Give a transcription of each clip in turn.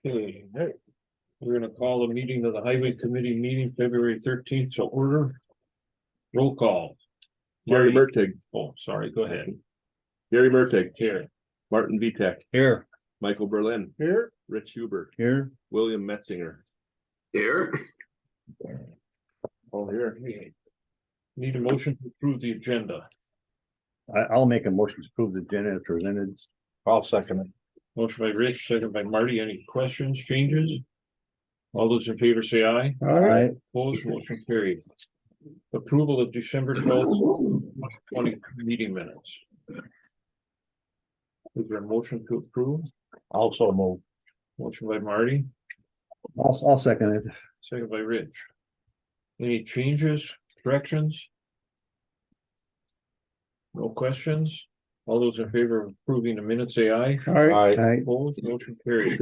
Okay, hey, we're gonna call the meeting of the Highway Committee meeting February 13th to order. Roll call. Gary Marty, Mertig, oh, sorry, go ahead. Gary Mertig, Here. Martin Vitek, Here. Michael Berlin, Here. Rich Hubert, Here. William Metzinger. Here, All here. Need a motion to approve the agenda. I'll make a motion to approve the agenda as presented. I'll second it. Motion by Rich, second by Marty. Any questions, changes? All those in favor say aye. Aye. Opposed, motion carried. Approval of December 12th, 2020 meeting minutes. Is there a motion to approve? Also move. Motion by Marty, I'll second it. second by Rich. Any changes, corrections? No questions? All those in favor of approving the minutes say aye. Aye. Opposed, motion carried.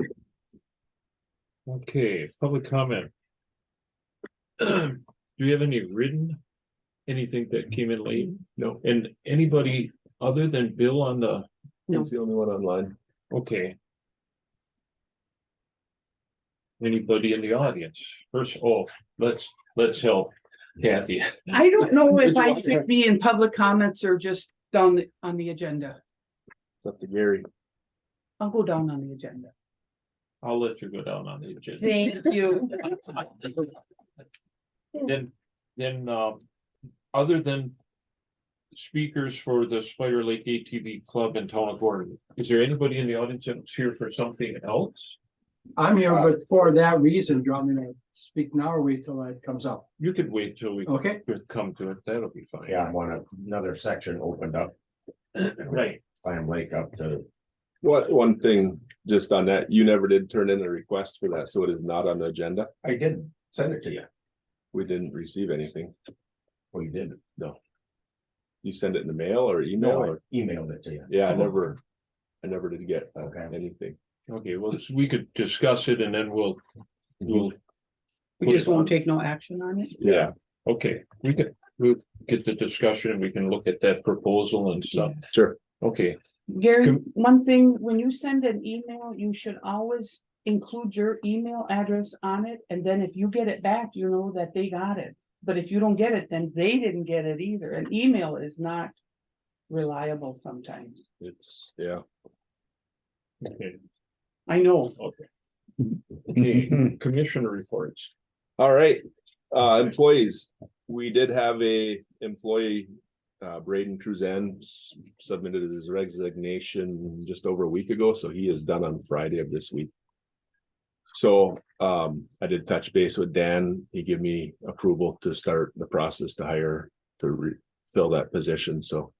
Okay, public comment. Do you have any written? Anything that came in late? No, And anybody other than Bill on the, he's the only one online. okay. Anybody in the audience? First, let's help Kathy. I don't know if I Did you- should be in public comments or just down on the agenda. It's up to Gary. I'll go down on the agenda. I'll let you go down on the agenda. Thank you. Then, other than speakers for the Spider Lake ATV Club in Town of Gordon, is there anybody in the audience that's here for something else? I'm here, but for that reason, do you want me to speak now or wait till that comes up? You could wait till we Okay. come to it, that'll be fine. Yeah, another section opened up, Right, Clam Lake up to, One thing, just on that, you never did turn in a request for that, so it is not on the agenda. I did send it to you. We didn't receive anything. We did. No. You send it in the mail or email No, I or, emailed it to you. yeah, I never did get Okay. anything. okay, well, we could discuss it and then we'll. We just won't take no action on it. Yeah, Okay, we'll get the discussion and we can look at that proposal and stuff. sure. Okay, Gary, Can- one thing, when you send an email, you should always include your email address on it. And then if you get it back, you know that they got it. But if you don't get it, then they didn't get it either. An email is not reliable sometimes. It's, yeah. okay, I know. okay. Okay, commissioner reports. All right, employees, we did have a employee, Braden Cruzan submitted his resignation just over a week ago, so he is done on Friday of this week. So, I did touch base with Dan, he gave me approval to start the process to hire, to fill that position, so.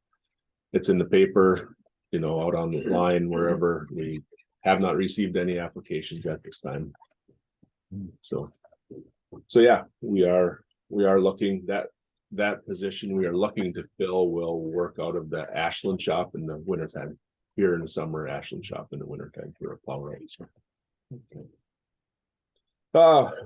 It's in the paper, out on the line, wherever. We have not received any applications at this time. So yeah, we are looking that position we are looking to fill will work out of the Ashland shop in the wintertime. Here in the summer, Ashland shop in the wintertime for a plow ride.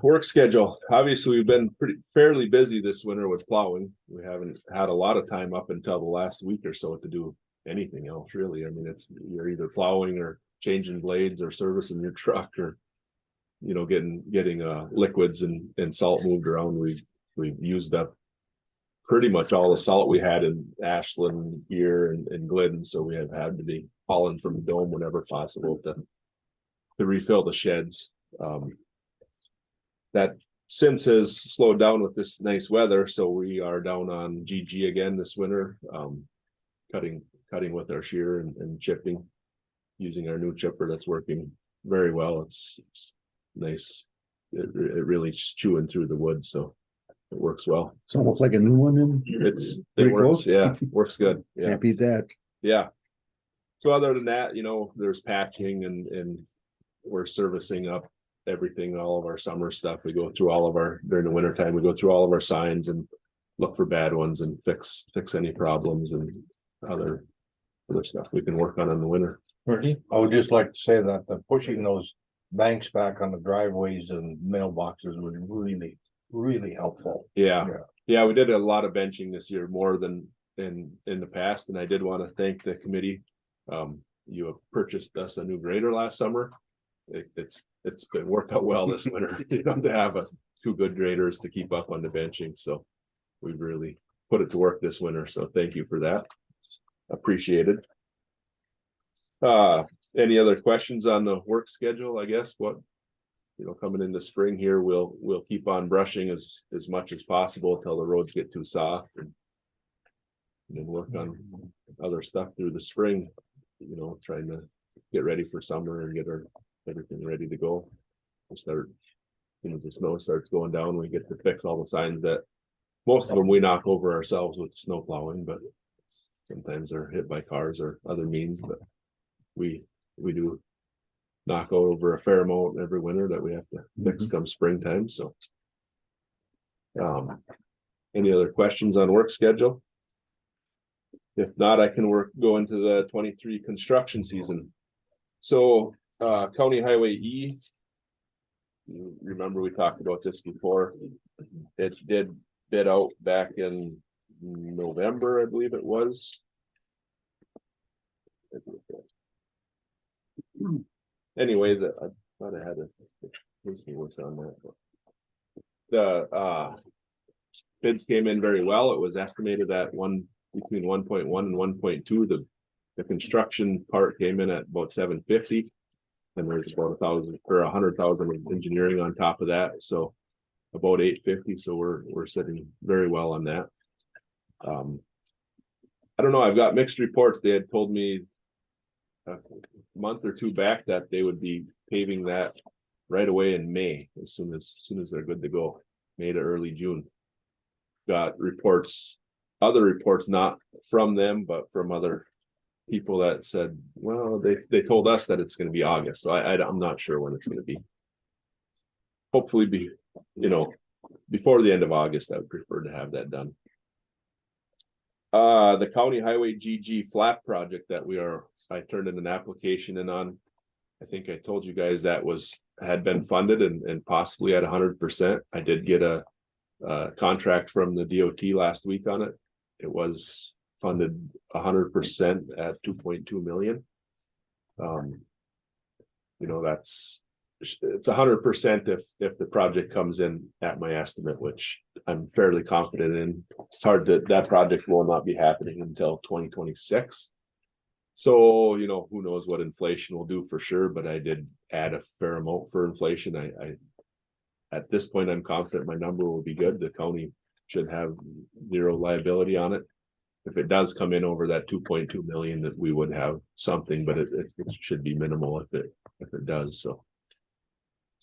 Work schedule. Obviously, we've been fairly busy this winter with plowing. We haven't had a lot of time up until the last week or so to do anything else, really. I mean, you're either plowing or changing blades or servicing your truck or getting liquids and salt moved around. We've used up pretty much all the salt we had in Ashland here and Glidden, so we have had to be hauling from the dome whenever possible to refill the sheds. That since has slowed down with this nice weather, so we are down on GG again this winter. Cutting with our shear and chipping, using our new chipper that's working very well. It's nice. It really is chewing through the wood, so it works well. It's almost like a new one then. It Pretty works, close. yeah, works good. Yeah, Can't beat that. yeah. So other than that, there's patching and we're servicing up everything, all of our summer stuff. We go through during the winter time, we go through all of our signs and look for bad ones and fix any problems and other stuff we can work on in the winter. Marty? I would just like to say that the pushing those banks back on the driveways and mailboxes was really, really helpful. Yeah, Yeah. yeah, we did a lot of benching this year, more than in the past, and I did want to thank the committee. You have purchased us a new grader last summer. It's it's been worked out well this winter, you know, to have two good graders to keep up on the benching, so. We've really put it to work this winter, so thank you for that. Appreciated. Any other questions on the work schedule, I guess, what? You know, coming into spring here, we'll keep on brushing as much as possible until the roads get too soft and. Then work on other stuff through the spring, you know, trying to get ready for summer and get everything ready to go. We'll start, you know, the snow starts going down, we get to fix all the signs that. Most of them we knock over ourselves with snow plowing, but sometimes they're hit by cars or other means, but we do knock over a fair amount every winter that we have to fix come springtime, so. Any other questions on work schedule? If not, I can go into the 23 construction season. So, County Highway E. You remember we talked about this before. It did bid out back in November, I believe it was. Anyway, I thought I had on that. The bids came in very well. It was estimated at between 1.1 and 1.2. The construction part came in at about 750. And there's about 1,000 or 100,000 of engineering on top of that, so. About 850, so we're sitting very well on that. I don't know, I've got mixed reports. They had told me a month or two back that they would be paving that right away in May, as soon as they're good to go, May to early June. Got reports, other reports, not from them, but from other people that said, well, they told us that it's going to be August, so I'm not sure when it's going to be. Hopefully you know, before the end of August, I would prefer to have that done. The County Highway GG flat project that I turned in an application in on. I think I told you guys that had been funded and possibly at 100%. I did get a contract from the DOT last week on it. It was funded 100% at 2.2 million. You know, it's 100% if the project comes in at my estimate, which I'm fairly confident in. It's hard that project will not be happening until 2026. So, you know, who knows what inflation will do for sure, but I did add a fair amount for inflation. I at this point, I'm confident my number will be good. The county should have zero liability on it. If it does come in over that 2.2 million, that we would have something, but it should be minimal if it does. So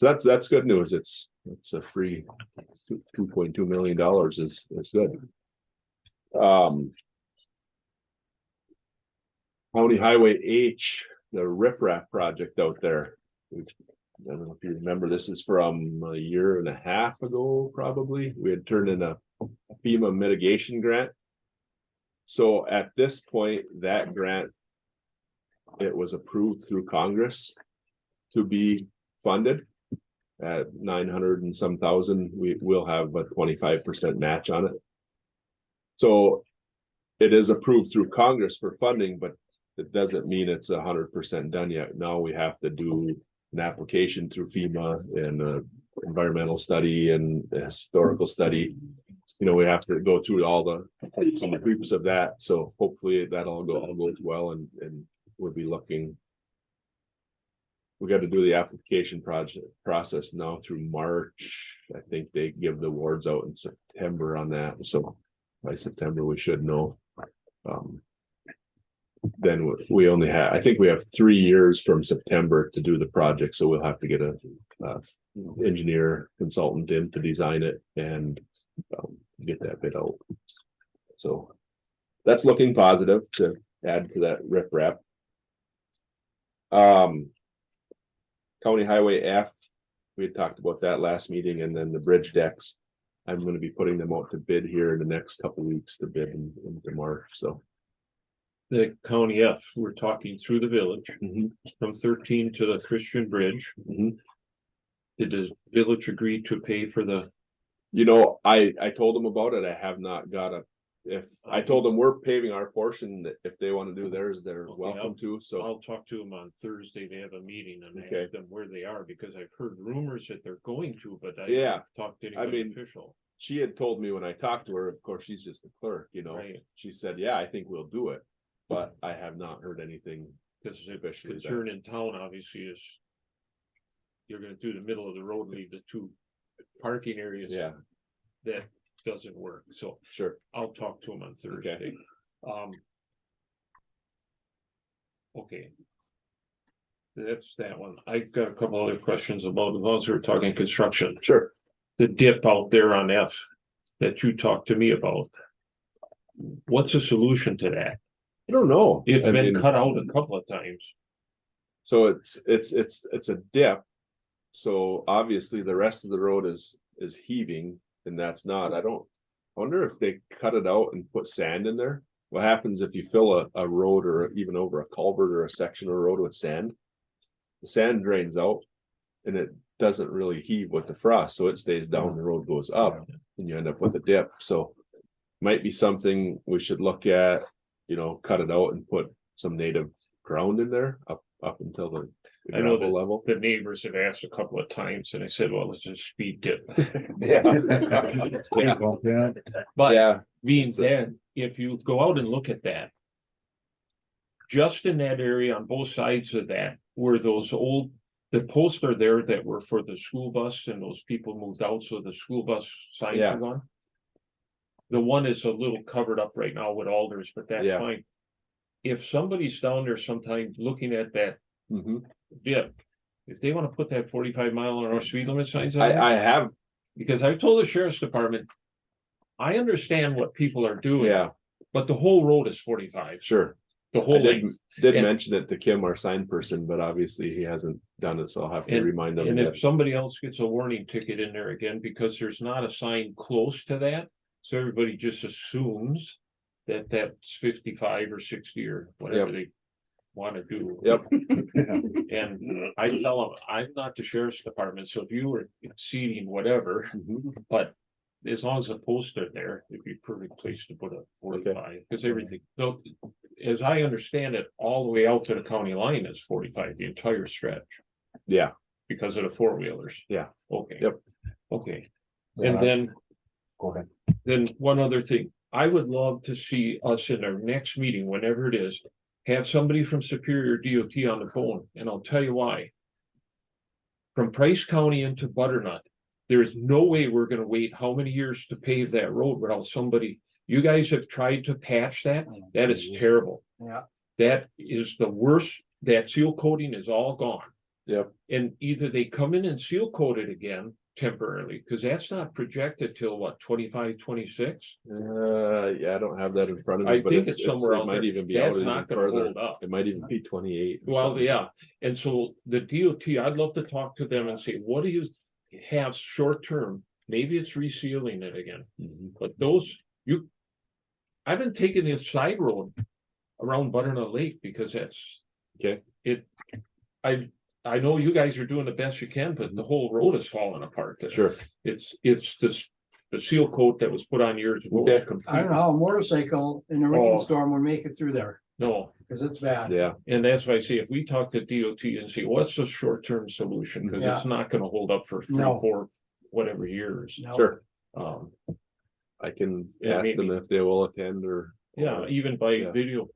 that's good news. It's a free $2.2 million is good. County Highway H, the riprap project out there. I don't know if you remember, this is from a year and a half ago, probably. We had turned in a FEMA mitigation grant. So at this point, that grant, it was approved through Congress to be funded at 900 and some thousand. We will have a 25% match on it. So it is approved through Congress for funding, but it doesn't mean it's 100% done yet. Now we have to do an application through FEMA and an environmental study and a historical study. You know, we have to go through all some groups of that. So hopefully that all goes well, and we'll be looking. We got to do the application process now through March. I think they give the awards out in September on that. So by September we should know. Then we only have, I think we have 3 years from September to do the project. So we'll have to get a engineer consultant in to design it and get that bid out. So that's looking positive to add to that riprap. County Highway F, we had talked about that last meeting, and then the bridge decks. I'm going to be putting them out to bid here in the next couple of weeks to bid into March. So The County F, we're talking through the village from 13 to the Christian Bridge. Did the village agree to pay for the? You know, I told them about it. I have not got if, I told them we're paving our portion, that if they wanna do theirs, they're Okay, welcome to, so. I'll talk to them on Thursday. They have a meeting and Okay. ask them where they are, because I've heard rumors that they're going to, but I Yeah, haven't talked to anybody mean, official. She had told me when I talked to her, of course, she's just a clerk, Right. she said, yeah, I think we'll do it. But I have not heard anything. Because the Especially that. concern in town obviously is. You're gonna do the middle of the road, leave the two parking areas. Yeah, That doesn't work, so sure, I'll talk to him on Thursday. Okay. That's that one. I've got a couple other questions about, as long as we're talking construction, sure. the dip out there on F. That you talked to me about. What's the solution to that? I don't know. It's I been mean, cut out a couple of times. So it's a dip. So obviously the rest of the road is heaving and that's not, I wonder if they cut it out and put sand in there. What happens if you fill a road or even over a culvert or a section of road with sand? The sand drains out and it doesn't really heave with the frost, so it stays down, the road goes up and you end up with a dip, so. Might be something we should look at, cut it out and put some native ground in there up until the I know gravel level. The neighbors have asked a couple of times and I said, well, let's just speed dip. Yeah. Yeah. But Yeah, being said, if you go out and look at that. Just in that area on both sides of that, where the posts are there that were for the school bus and those people moved out, so the school bus signs Yeah. are gone. The one is a little covered up right now with alders, but that's Yeah. fine. If somebody's down there sometime looking at that mhm. dip, if they wanna put that 45-mile-an-hour speed limit signs on there, I have, because I told the sheriff's department. I understand what people are doing, yeah, but the whole road is 45, sure. the I whole did length. did And- mention it to Kim, our sign person, but obviously he hasn't done it, so I'll have to remind them. And if that- somebody else gets a warning ticket in there again, because there's not a sign close to that, so everybody just assumes. That that's 55 or 60 or whatever they wanna do. Yep, And I tell them, I'm not the sheriff's department, so if you were exceeding whatever, mhm, but. As long as the posts are there, it'd be a perfect place to put a 45, because everything, though, as I understand it, all the way out to the county line is 45, the entire stretch. yeah, Because of the four-wheelers. Yeah. Okay. Yep. Okay, Yeah, and then, Go ahead. then one other thing, I would love to see us in our next meeting, whenever it is. Have somebody from Superior DOT on the phone, and I'll tell you why. From Price County into Butternut, there is no way we're gonna wait how many years to pave that road without somebody. You guys have tried to patch that, that is terrible. Yeah. That is the worst, that seal coating is all gone. yep, And either they come in and seal coat it again temporarily, because that's not projected till what, 25, 26? yeah, I don't have that in front of me. I but think it's somewhere it out might there. even be out That's even not gonna further. hold up. It might even be 28. or Well, something. yeah, and so the DOT, I'd love to talk to them and say, what do you have short term? Maybe it's resealing it again, Mhm. but those, I've been taking the side road around Butternut Lake because that's. Okay. I know you guys are doing the best you can, but the whole road is falling apart there. Sure, It's this, the seal coat that was put on years ago. is Okay. I complete- don't know how a motorcycle in a Oh. rainstorm would make it through there, No, because it's bad. yeah, and that's why I say, if we talk to DOT and see what's the short-term solution, because it's not gonna hold up for 3, No. 4, whatever years. No. sure. Um, I can Yeah, ask them maybe. if they will attend or. yeah, even by Yeah. video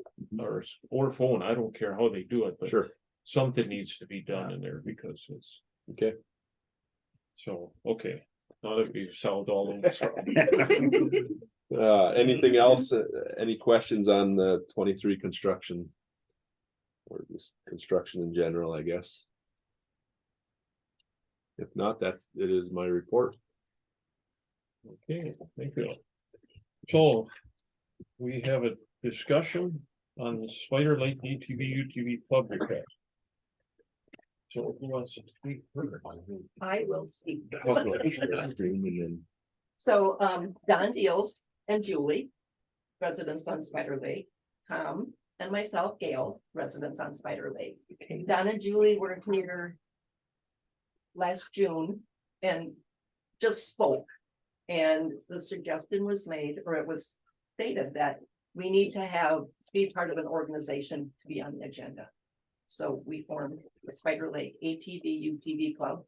or phone, I don't care how they do it, but Sure, something needs to be done in there because it's, okay. so, okay. Now that we've solved all of this. Anything else? Any questions on the 23 construction? Or just construction in general, I guess. If not, it is my report. Okay, thank you. So, we have a discussion on the Spider Lake ATV UTV club request. So who wants to speak further? I will speak. Okay. So, Don Deals and Julie, residents on Spider Lake, Tom and myself, Gail, residents on Spider Lake. Don and Julie were here last June and just spoke. And the suggestion was made, or it was stated that we need to be part of an organization to be on the agenda. So we formed the Spider Lake ATV UTV Club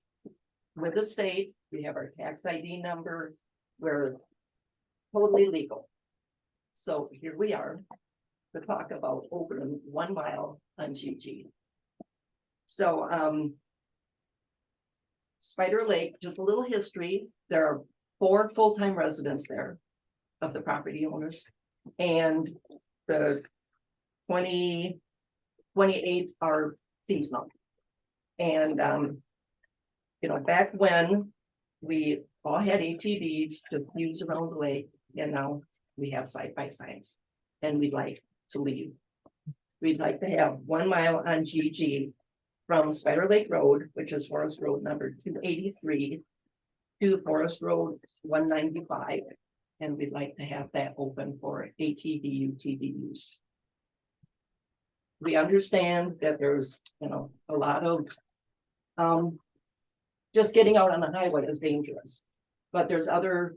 with the state. We have our tax ID number. We're totally legal. So here we are to talk about opening 1 mile on GG. So, Spider Lake, just a little history. There are 4 full-time residents there of the property owners. And the 28 are seasonal. And, back when we all had ATVs to use around the lake, and now we have side-by-sides. And we'd like to leave. We'd like to have 1 mile on GG from Spider Lake Road, which is Forest Road number 283, to Forest Road 195. And we'd like to have that open for ATV, UTV use. We understand that there's, a lot of, just getting out on the highway is dangerous. But there's other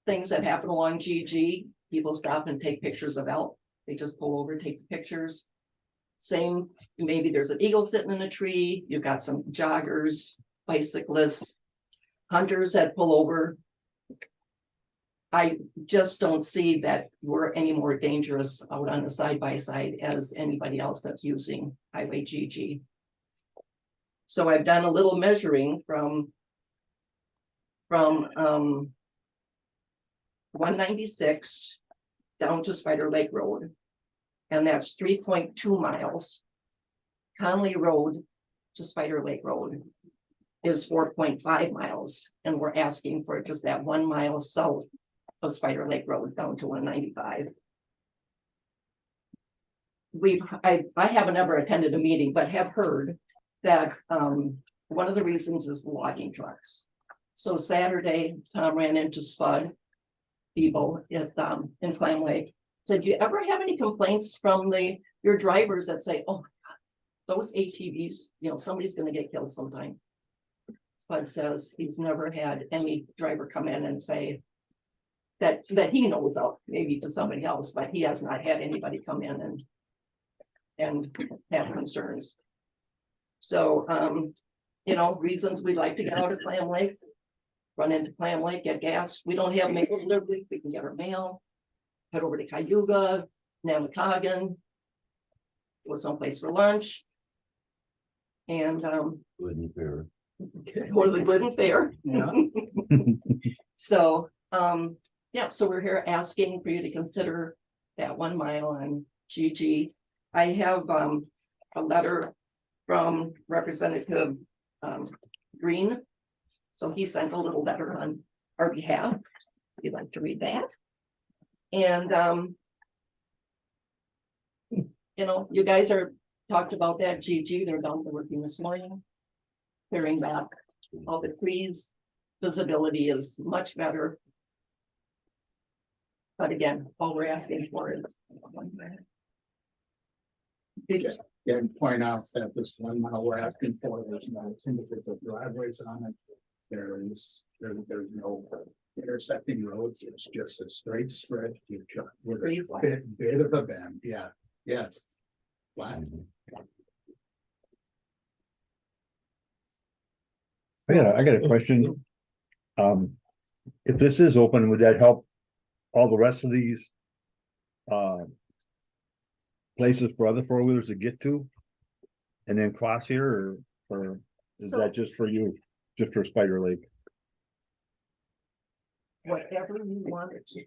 things that happen along GG. People stop and take pictures of elk. They just pull over, take the pictures. Same, maybe there's an eagle sitting in a tree. You've got some joggers, bicyclists, hunters that pull over. I just don't see that we're any more dangerous out on the side-by-side as anybody else that's using Highway GG. So I've done a little measuring from 196 down to Spider Lake Road. And that's 3.2 miles. Conley Road to Spider Lake Road is 4.5 miles. And we're asking for just that 1 mile south of Spider Lake Road down to 195. I haven't ever attended a meeting, but have heard that one of the reasons is logging trucks. So Saturday, Tom ran into Spud Debo in Clam Lake. Said, do you ever have any complaints from your drivers that say, oh, those ATVs, somebody's gonna get killed sometime? Spud says he's never had any driver come in and say that he knows of, maybe to somebody else, but he has not had anybody come in and have concerns. So, reasons we'd like to get out of Clam Lake, run into Clam Lake, get gas. We don't have mail delivery. We can get our mail. Head over to Cayuga, Namacoggin, go someplace for lunch. And go to the Glidden Fair. Yeah. So, so we're here asking for you to consider that 1 mile on GG. I have a letter from Representative Green. So he sent a little letter on our behalf. If you'd like to read that. And, you guys talked about that GG, they're down there working this morning. Clearing back all the trees, visibility is much better. But again, all we're asking for is 1 minute. And point out that this 1 mile we're asking for, there's no individual driveways on it. There's no intersecting roads, it's just a straight spread. With Pretty a flat. bit of a bend, yes. Flat. I got a question. If this is open, would that help all the rest of these places for other 4-wheelers to get to? And then cross here, or is So- that just for you, just for Spider Lake? Whatever you want it to.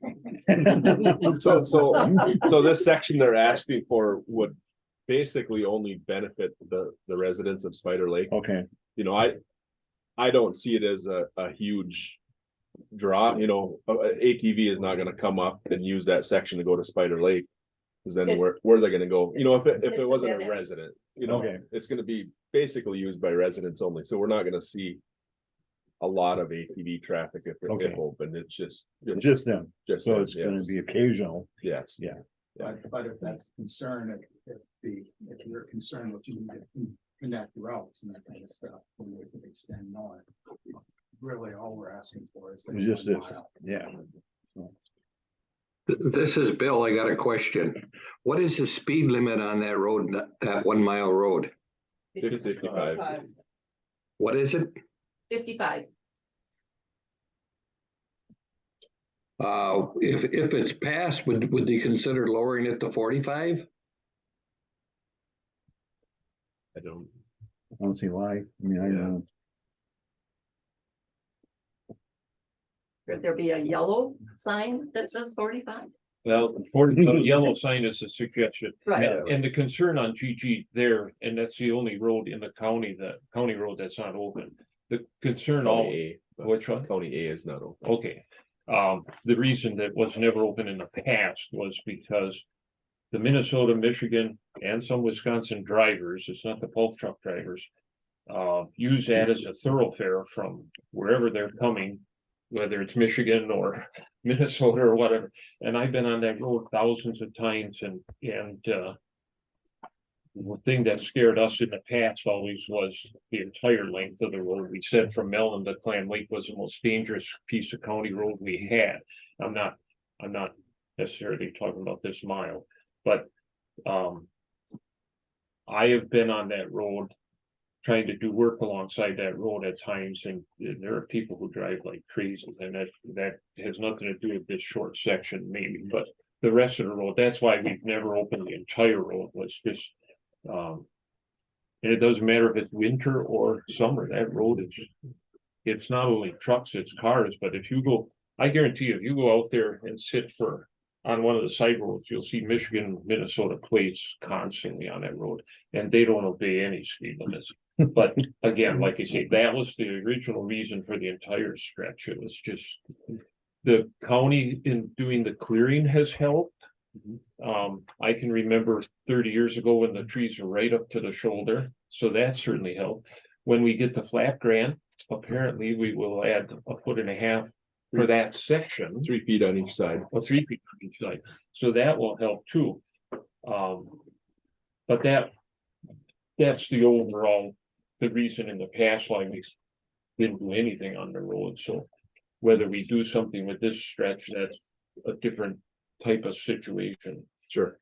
So this section they're asking for would basically only benefit the residents of Spider Lake. Okay, I don't see it as a huge draw, ATV is not gonna come up and use that section to go to Spider Lake. Cause then where are they gonna go? If It's it a wasn't dead a end. resident, Okay. it's gonna be basically used by residents only, so we're not gonna see a lot of ATV traffic if Okay. open, it's just just them, just so it's yes, gonna be occasional. yes. Yeah. But if that's a concern, if you're concerned that you need to connect routes and that kind of stuff, then we can extend more. Really, all we're asking for is. It's just 1 this, mile. yeah. This is Bill. I got a question. What is the speed limit on that road, that 1 mile road? 55. What is it? 55. If it's passed, would they consider lowering it to 45? I don't, I don't see why. I mean, I know. Could there be a yellow sign that says 45? Well, for the yellow sign is a suggestion. Right. And the concern on GG there, and that's the only road in the county, county road that's not open. The concern all, County A, which one? County A is not open. Okay, the reason that was never open in the past was because. The Minnesota, Michigan, and some Wisconsin drivers, it's not the pulp truck drivers. Use that as a thoroughfare from wherever they're coming. Whether it's Michigan or Minnesota or whatever, and I've been on that road thousands of times and. The thing that scared us in the past always was the entire length of the road. We said from Mellon to Clam Lake was the most dangerous piece of county road we had. I'm not necessarily talking about this mile, but I have been on that road. Trying to do work alongside that road at times, and there are people who drive like crazy, and that has nothing to do with this short section maybe, but the rest of the road, that's why we've never opened the entire road, was just. And it doesn't matter if it's winter or summer, that road is. It's not only trucks, it's cars, but if you go, I guarantee you, if you go out there and sit on one of the side roads, you'll see Michigan, Minnesota plates constantly on that road, and they don't obey any speed limits. But again, like I say, that was the original reason for the entire stretch. It was just the county in doing the clearing has helped. I can remember 30 years ago when the trees were right up to the shoulder, so that certainly helped. When we get the flat grant, apparently we will add 1.5 feet for that section. 3 feet on each side. Well, 3 feet on each side, so that will help too. But that's the overall, the reason in the past why we didn't do anything on the road, so. Whether we do something with this stretch, that's a different type of situation. Sure.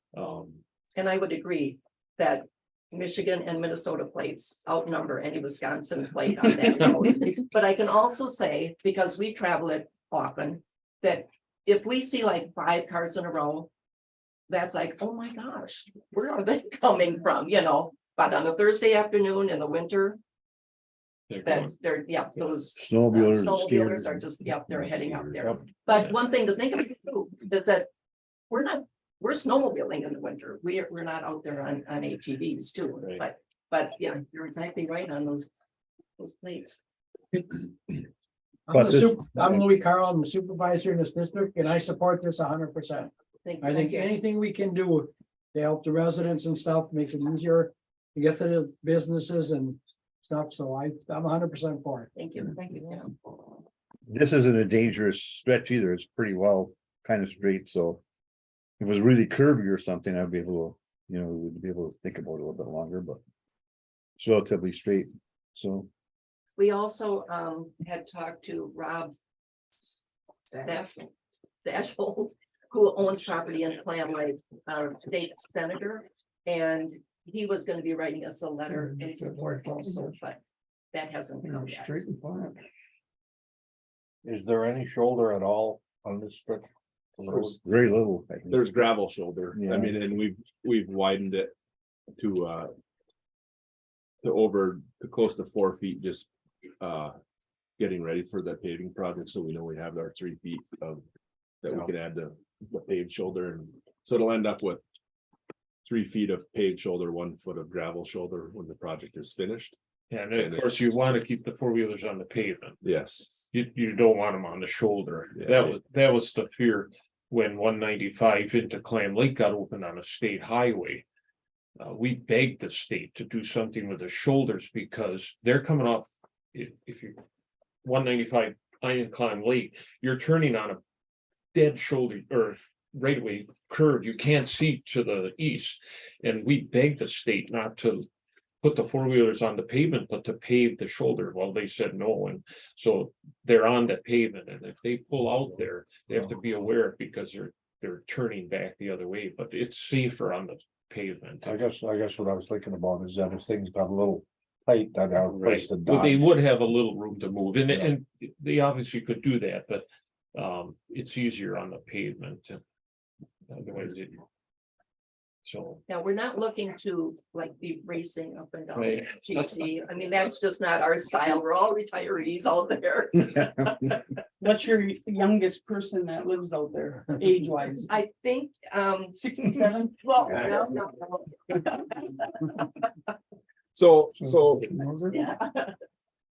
And I would agree that Michigan and Minnesota plates outnumber any Wisconsin plate on that road. But I can also say, because we travel it often, that if we see like 5 cars in a row, that's like, oh my gosh, where are they coming from, but on a Thursday afternoon in the winter, they're, those snowmobilers are just, they're heading out there. But one thing to think of too, is that we're snowmobiling in the winter. We're not out there on ATVs too, Right. but yeah, you're exactly right on those plates. I'm Louis Carl, I'm the supervisor in this district, and I support this 100%. I think anything we can do to help the residents and stuff, make it easier to get to the businesses and stuff, so I'm 100% for it. Thank you. This isn't a dangerous stretch either. It's pretty well kind of straight, so. If it was really curvy or something, I'd be able to, we'd be able to think about it a little bit longer, but. It's relatively straight, so. We also had talked to Rob Stashholt, who owns property in Clam Lake, state senator, and he was going to be writing us a letter in support also, but that hasn't come yet. Is there any shoulder at all on this stretch? There's very little. I think. There's gravel shoulder. Yeah. I mean, and we've widened it to close to 4 feet, just getting ready for that paving project. So we know we have our 3 feet of that we can add to the paved shoulder, and so it'll end up with 3 feet of paved shoulder, 1 foot of gravel shoulder when the project is finished. And of course, you want to keep the 4-wheelers on the pavement. Yes. You don't want them on the shoulder. Yeah. That was the fear when 195 into Clam Lake got opened on a state highway. We begged the state to do something with the shoulders because they're coming off. If you 195 in Clam Lake, you're turning on a dead shoulder or right away curve. You can't see to the east, and we begged the state not to put the 4-wheelers on the pavement, but to pave the shoulder. Well, they said no, and so they're on the pavement, and if they pull out there, they have to be aware because they're turning back the other way, but it's safer on the pavement. I guess what I was thinking about is that if things got a little tight, that our place to Well, they dodge. would have a little room to move, and, Yeah. and they obviously could do that, but, it's easier on the pavement. Otherwise it. So, Now, we're not looking to like be racing up and down Right. GT. I mean, that's just not our style. We're all retirees out there. What's your youngest person that lives out there, age wise? I think, 67? well, Yeah. So,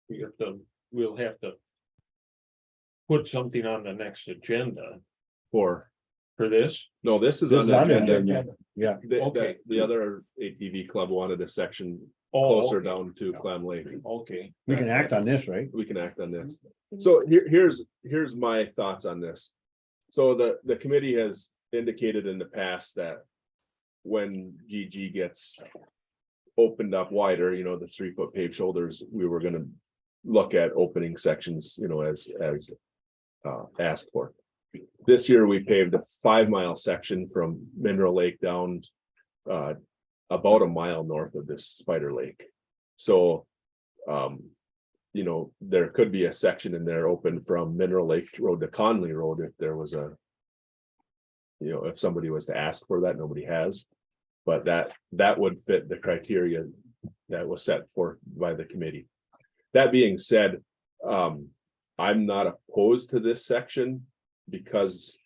yeah. we'll have to. Put something on the next agenda for, this. no, this is This on is the on the agenda. agenda. Yeah, Okay. The other ATV club wanted a section Oh, closer okay. down to Clam Lake. Okay. we can act on this, right? We can act on this. So here's my thoughts on this. So the committee has indicated in the past that when GG gets opened up wider, you know, the 3-foot paved shoulders, we were gonna look at opening sections, you know, as asked for. This year, we paved a 5-mile section from Mineral Lake down about a mile north of this Spider Lake. So, you know, there could be a section in there open from Mineral Lake Road to Conley Road if there was a, you know, if somebody was to ask for that, nobody has. But that would fit the criteria that was set forth by the committee. That being said, I'm not opposed to this section because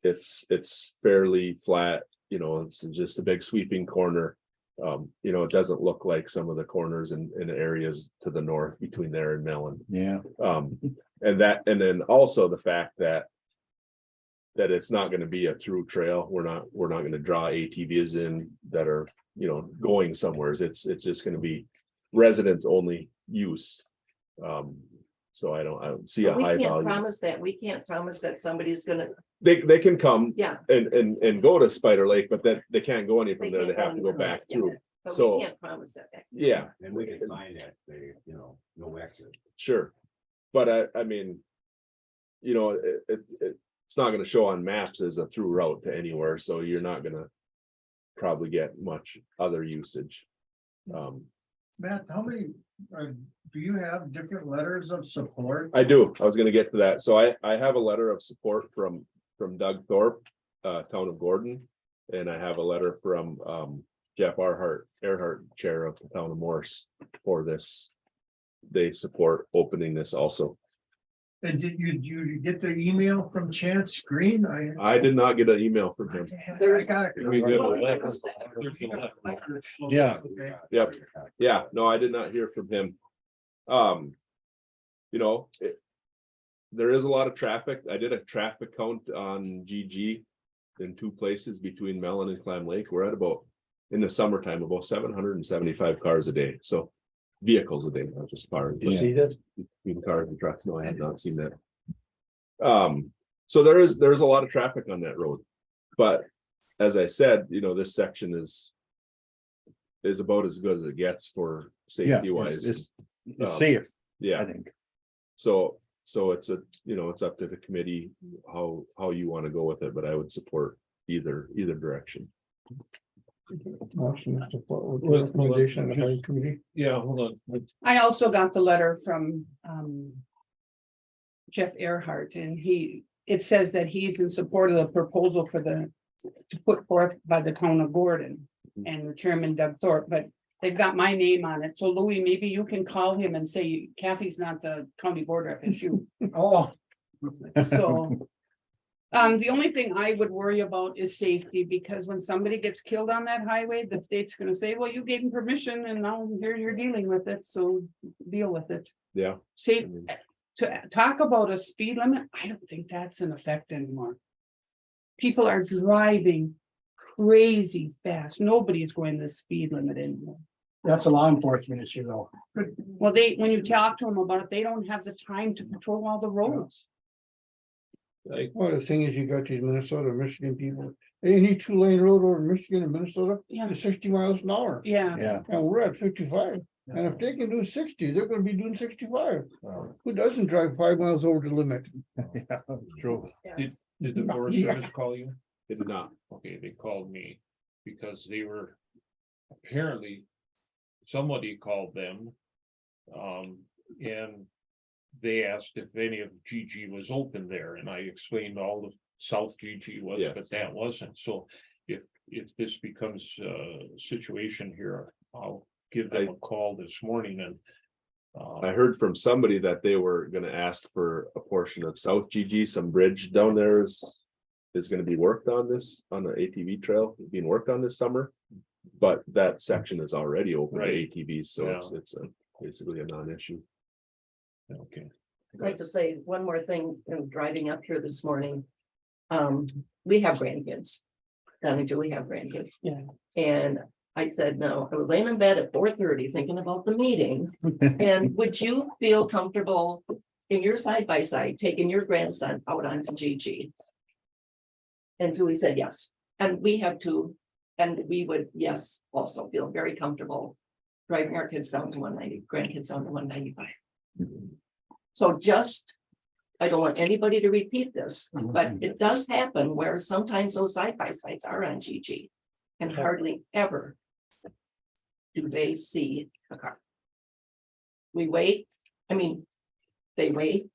it's fairly flat, you know, it's just a big sweeping corner. You know, it doesn't look like some of the corners in areas to the north between there and Mellon. Yeah, And then also the fact that it's not gonna be a through trail. We're not gonna draw ATVs in that are, you know, going somewheres. It's just gonna be residents only use. So I don't see a We high can't value. promise that. We can't promise that somebody's gonna, They can come yeah. and go to Spider Lake, but then they can't go any from there. They can't have to go any back further, yeah. through. But So- we can't promise that. Yeah, And we can find that, they, you know, no exit. sure. But I mean, you know, it's not gonna show on maps as a through route to anywhere, so you're not gonna probably get much other usage. Matt, how many, do you have different letters of support? I do. I was gonna get to that. So I have a letter of support from Doug Thorpe, town of Gordon. And I have a letter from Jeff Earhart, Chair of the Town of Morse for this. They support opening this also. And did you get the email from Chance Green? I did not get an email from him. I got it. We got a Well, letter. Yeah. Yep. Yeah, no, I did not hear from him. You know, there is a lot of traffic. I did a traffic count on GG in 2 places between Mellon and Clam Lake. We're at about, in the summertime, about 775 cars a day. So vehicles a day, not just cars. but See this? between cars and trucks. No, I have not seen that. So there's a lot of traffic on that road. But as I said, you know, this section is about as good as it gets for yeah, safety wise. it's safe, I Yeah, think. so it's it's up to the committee how you want to go with it, but I would support either direction. Motion to support with recommendation of the committee. Yeah, hold on. I also got the letter from Jeff Earhart, and it says that he's in support of the proposal to put forth by the town of Gordon and Chairman Doug Thorpe, but they've got my name on it. So Louis, maybe you can call him and say Kathy's not the county board rep, it's you. Oh, So. The only thing I would worry about is safety, because when somebody gets killed on that highway, the state's gonna say, well, you gave him permission and now here you're dealing with it, so deal with it. Yeah. See, to talk about a speed limit, I don't think that's in effect anymore. People are driving crazy fast. Nobody's going the speed limit anymore. That's a law enforcement issue though. Well, when you talk to them about it, they don't have the time to patrol all the roads. Well, the thing is, you got these Minnesota, Michigan people, any 2-lane road over Michigan and Minnesota Yeah, is 60 miles an hour. yeah. Yeah, And we're at 55. And if they can do 60, they're gonna be doing 65. Who doesn't drive 5 miles over the limit? yeah, that's true. Did the Forest Yeah. Service call you? It did not. Okay, they called me because they were apparently somebody called them. And they asked if any of GG was open there, and I explained all the South GG was, but Yes. that wasn't. So if this becomes a situation here, I'll give them a call this morning and. I heard from somebody that they were gonna ask for a portion of South GG, some bridge down there is gonna be worked on on the ATV trail, being worked on this summer. But that section is already open to Right. ATVs, so it's basically a non-issue. Okay. I'd like to say one more thing, driving up here this morning. We have grandkids. Don and Julie have grandkids. Yeah. And I said, no, I was laying in bed at 4:30 thinking about the meeting. And would you feel comfortable in your side by side, taking your grandson out on GG? And Julie said yes, and we have two, and we would, yes, also feel very comfortable driving our kids down to 190, grandkids down to 195. So just, I don't want anybody to repeat this, but it does happen where sometimes those side by sides are on GG. And hardly ever do they see a car. We wait, I mean, they wait,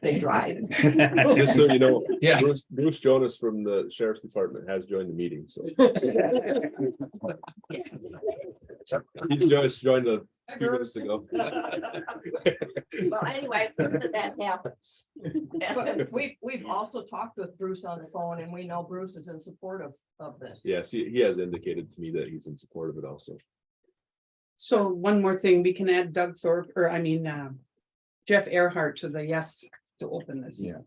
they drive. Just so you know, Yeah. Bruce Jonas from the Sheriff's Department has joined the meeting, so. He just joined a few minutes ago. Well, anyway, that happens. And we've also talked with Bruce on the phone, and we know Bruce is in support of this. Yes, he has indicated to me that he's in support of it also. So one more thing, we can add Doug Thorpe, or I mean, Jeff Earhart to the yes to open this. Yeah.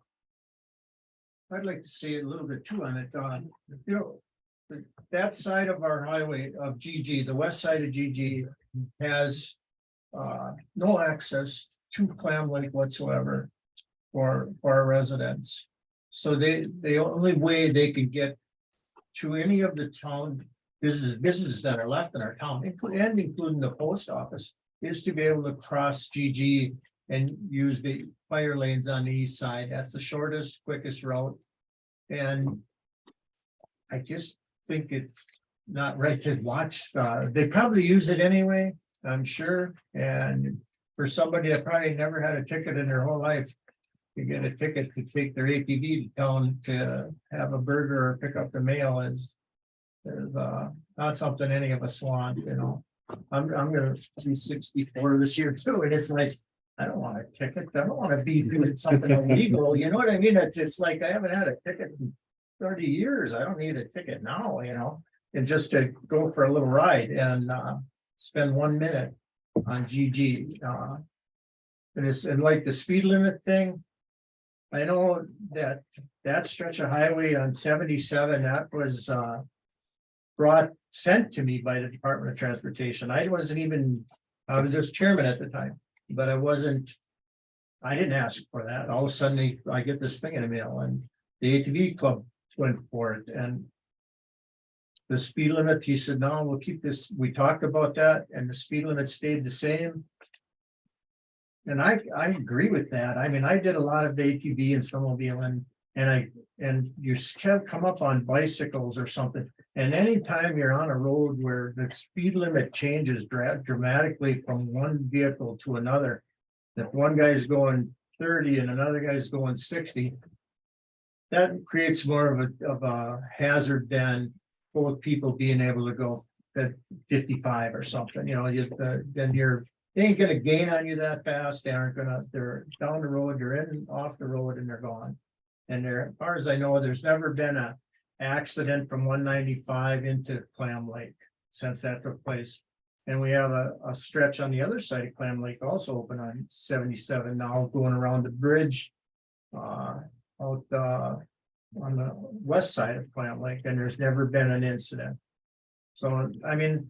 I'd like to see a little bit too on it, Don. You know, that side of our highway of GG, the west side of GG has no access to Clam Lake whatsoever for our residents. So the only way they could get to any of the town businesses that are left in our town, including the post office, is to be able to cross GG and use the fire lanes on the east side. That's the shortest, quickest route. And I just think it's not right to watch. They probably use it anyway, I'm sure. And for somebody that probably never had a ticket in their whole life, to get a ticket to take their ATV to town to have a burger or pick up the mail is not something any of us want, you know. I'm gonna be 64 this year too, and it's like, I don't want a ticket. I don't want to be doing something illegal. You know what I mean? It's like I haven't had a ticket in 30 years. I don't need a ticket now, you know, and just to go for a little ride and spend 1 minute on GG. And like the speed limit thing, I know that stretch of highway on 77, that was sent to me by the Department of Transportation. I was just chairman at the time. But I didn't ask for that. All of a sudden, I get this thing in the mail and the ATV club went for it and the speed limit, he said, no, we'll keep this. We talked about that and the speed limit stayed the same. And I agree with that. I mean, I did a lot of ATV and snowmobiling and you can't come up on bicycles or something. And anytime you're on a road where the speed limit changes dramatically from one vehicle to another, if one guy's going 30 and another guy's going 60, that creates more of a hazard than both people being able to go at 55 or something, you know, they ain't gonna gain on you that fast. They're down the road, you're in off the road and they're gone. And as far as I know, there's never been a accident from 195 into Clam Lake since that took place. And we have a stretch on the other side of Clam Lake also open on 77 now, going around the bridge out on the west side of Clam Lake, and there's never been an incident. So, I mean,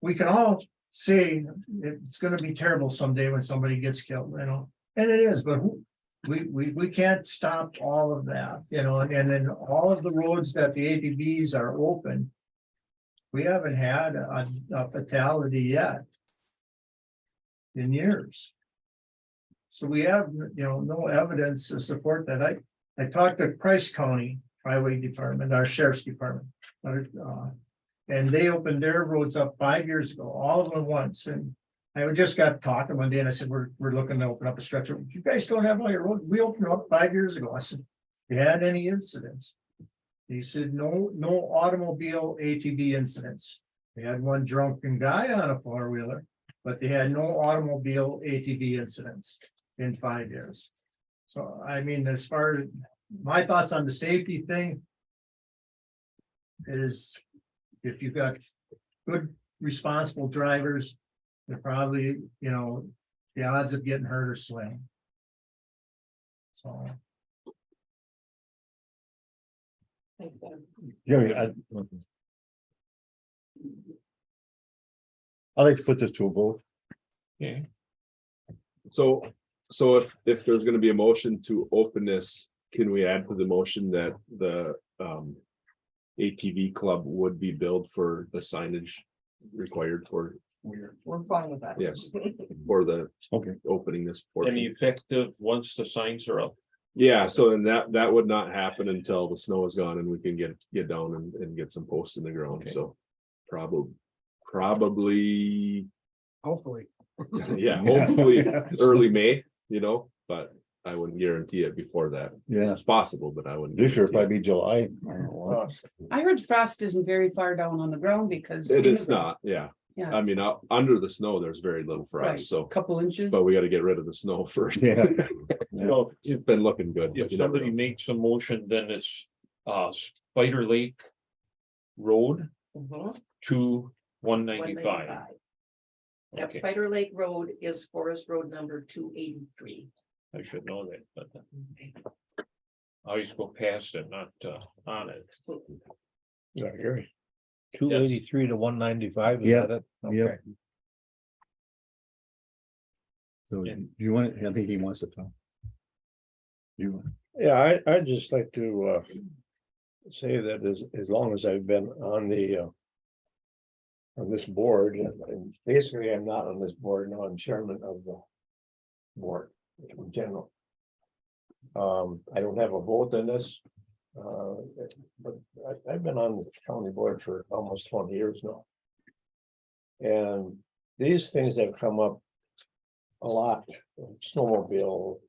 we can all say it's gonna be terrible someday when somebody gets killed, you know, and it is, but we can't stop all of that, you know, and then all of the roads that the ATVs are open, we haven't had a fatality yet in years. So we have, you know, no evidence to support that. I talked to Price County Highway Department, our sheriff's department. And they opened their roads up 5 years ago, all of them at once, and I just got talking one day and I said, we're looking to open up a stretch. of- You guys don't have all your roads, we opened them up 5 years ago. I said, you had any incidents? He said, no automobile ATV incidents. They had one drunken guy on a four-wheeler, but they had no automobile ATV incidents in 5 years. So, I mean, as far as my thoughts on the safety thing is if you've got good, responsible drivers, they're probably, the odds of getting hurt are slim. So. Yeah, I'd like to put this to a vote. Okay, So if there's gonna be a motion to open this, can we add to the motion that the ATV club would be billed for the signage required for, We're fine with that. yes, for the Okay. opening this and portion? effective once the signs are up. Yeah, so then that would not happen until the snow is gone and we can get down and get some posts in the ground, Okay. so. Probably, Hopefully. yeah, hopefully early May, but I wouldn't guarantee it before that. Yeah, It's possible, but I wouldn't. this year guarantee probably be July. I don't know. I heard frost isn't very far down on the ground because. It's not, yeah. Yeah. I mean, under the snow, there's very little Right, frost, so, couple inches. but we gotta get rid of the snow first. Yeah. Well, It's been looking good. if but you never somebody know. makes a motion, then it's Spider Lake Road Mhm. to 195. 195. Yep, Okay, Spider Lake Road is Forest Road number 283. I should know that, but I always go past it, not on it. Yeah, Gary. 283 to 195, is Yeah, that it? yep. Okay. So you want, I think he wants to talk. You, Yeah, I'd just like to say that as long as I've been on this board, and basically I'm not on this board now, I'm chairman of the board in general. I don't have a vote in this. But I've been on the county board for almost 20 years now. And these things have come up a lot, snowmobile,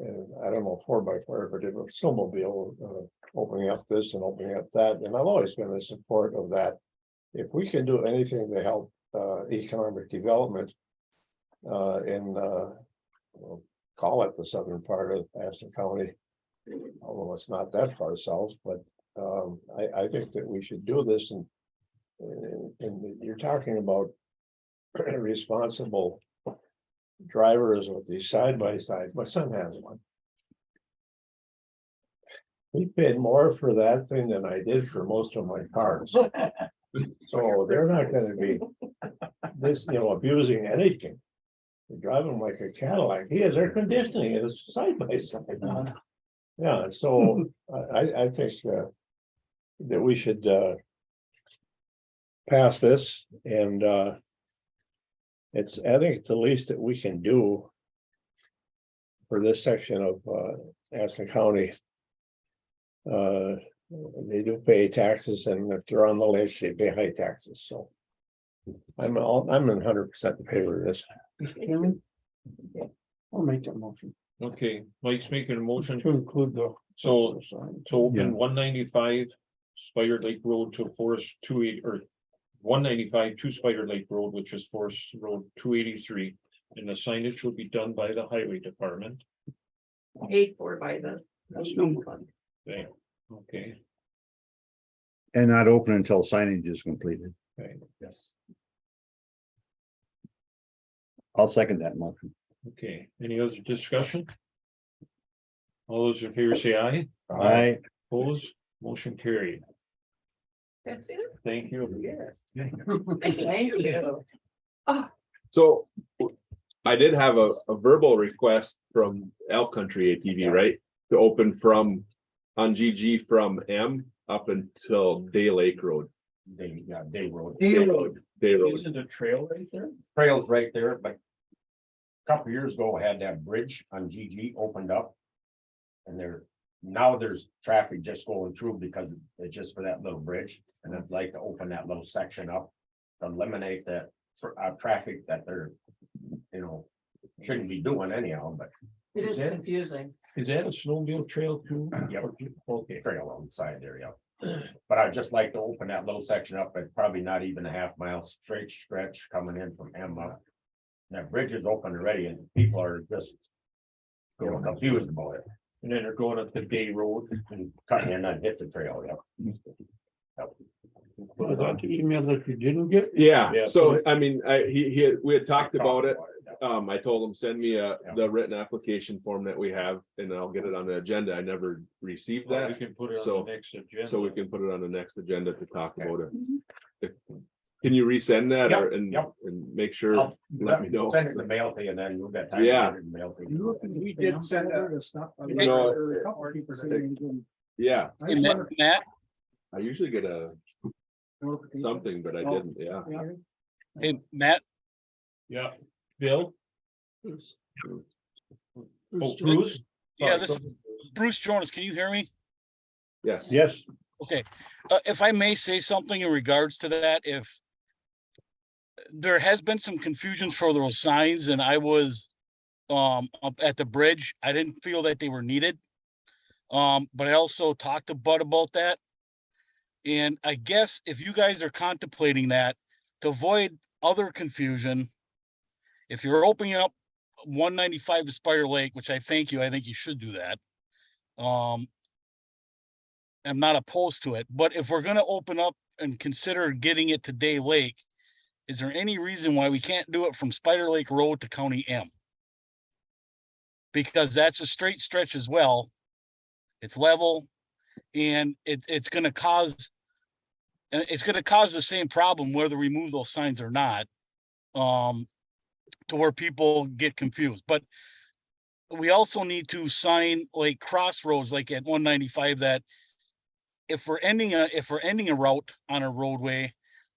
and I don't know, 4x4, but it was snowmobile, opening up this and opening up that, and I've always been in support of that. If we can do anything to help economic development in we'll call it the southern part of Aston County, although it's not that far south, but I think that we should do this, and you're talking about responsible drivers with these side by side. My son has one. He paid more for that thing than I did for most of my cars. So they're not gonna be abusing anything. They drive them like a Cadillac. He has air conditioning in his side by side. Yeah, so I think that we should pass this, and I think it's the least that we can do for this section of Aston County. They do pay taxes, and if they're on the lake, they pay high taxes, so I'm in 100% in favor of this. Chairman? I'll make that motion Okay, Mike's making a motion to include the. So- to Yeah. open 195 Spider Lake Road to Forest 28 or 195 to Spider Lake Road, which is Forest Road 283. And the signage will be done by the highway department. Paid for by the. Okay, and not open until signage is completed. Yes. I'll second that motion. okay. Any other discussion? All those in favor say aye. I, Opposed, motion carried. That's it. Thank you. Yes. Thank you. So I did have a verbal request from Elk Country ATV, right? To open on GG from M up until Day Lake Road. Day road. Day Road. Isn't a trail right there? Trails right there, but a couple years ago, I had that bridge on GG opened up And now there's traffic just going through because it's just for that little bridge, and I'd like to open that little section up. To eliminate that traffic that they're, shouldn't be doing anyhow, but It is Yeah. confusing. Is that a snowmobile trail too? Yep. Okay. trail along the side there, yeah. But I'd just like to open that little section up, at probably not even a half mile straight stretch coming in from Emma. That bridge is open already and people are just. Confused about it And then they're going up the Day Road. and cutting in and hit the trail, yeah. I thought the email that you didn't get. Yeah, Yeah. so I mean, we had talked about it. I told him, send me the written application form that we have and I'll get it on the agenda. I never received We that. can put it on So- the next agenda. So we can put it on the next agenda to talk about it. Can you resend that or, Yep. and make sure, I'll let me know. Send it in the mail to you and then you'll get time. to Yeah. get it in the mail to you. We did send a. You know, A couple of people saying. Yeah, I just wonder- Matt, I usually get something, but I didn't, yeah. hey, Matt, Yeah, Bill? Oh, Bruce? Yeah, Sorry, this- go ahead. Bruce Jonas, can you hear me? Yes. Yes, Okay, if I may say something in regards to that, if there has been some confusion for those signs and I was up at the bridge, I didn't feel that they were needed. But I also talked to Bud about that. And I guess if you guys are contemplating that, to avoid other confusion, if you're opening up 195 to Spider Lake, which I think you should do that. I'm not opposed to it, but if we're gonna open up and consider getting it to Day Lake, is there any reason why we can't do it from Spider Lake Road to County M? Because that's a straight stretch as well. It's level and it's gonna cause the same problem whether we move those signs or not. To where people get confused, but we also need to sign like crossroads, like at 195, that if we're ending a route on a roadway,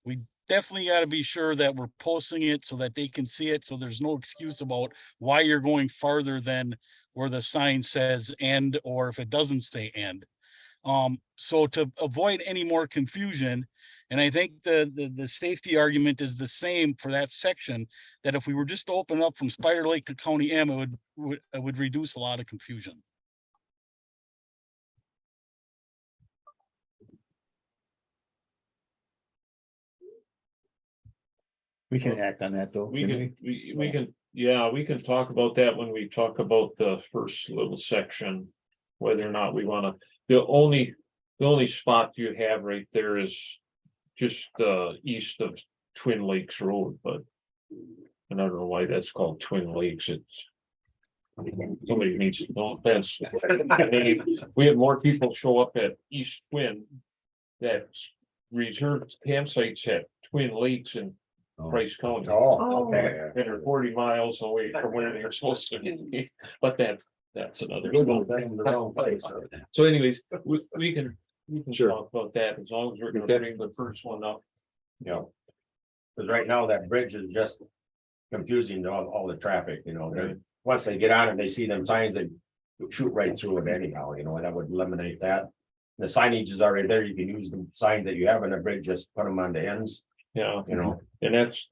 we definitely got to be sure that we're posting it so that they can see it. So there's no excuse about why you're going farther than where the sign says end, or if it doesn't say end. So to avoid any more confusion, and I think the safety argument is the same for that section, that if we were just to open up from Spider Lake to County M, it would reduce a lot of confusion. we can act on that though. We can can, we can, yeah, we can talk about that when we talk about the first little section. Whether or not we wanna, the only spot you have right there is just east of Twin Lakes Road, but. And I don't know why that's called Twin Lakes, it's. Somebody needs to know that's. We had more people show up at East Twin. That's reserved campsites at Twin Lakes and Price County. Oh, okay. And are 40 miles away from where they're supposed to be, but that's another. So anyways, we can Sure. talk about that as long as we're gonna Okay. bring the first one up. Cause right now that bridge is just confusing to all the traffic, once they get on it, they see them signs, they shoot right through it anyhow, and that would eliminate that. The signage is already there, you can use the sign that you have on the bridge, just put them on the ends, Yeah, and that's.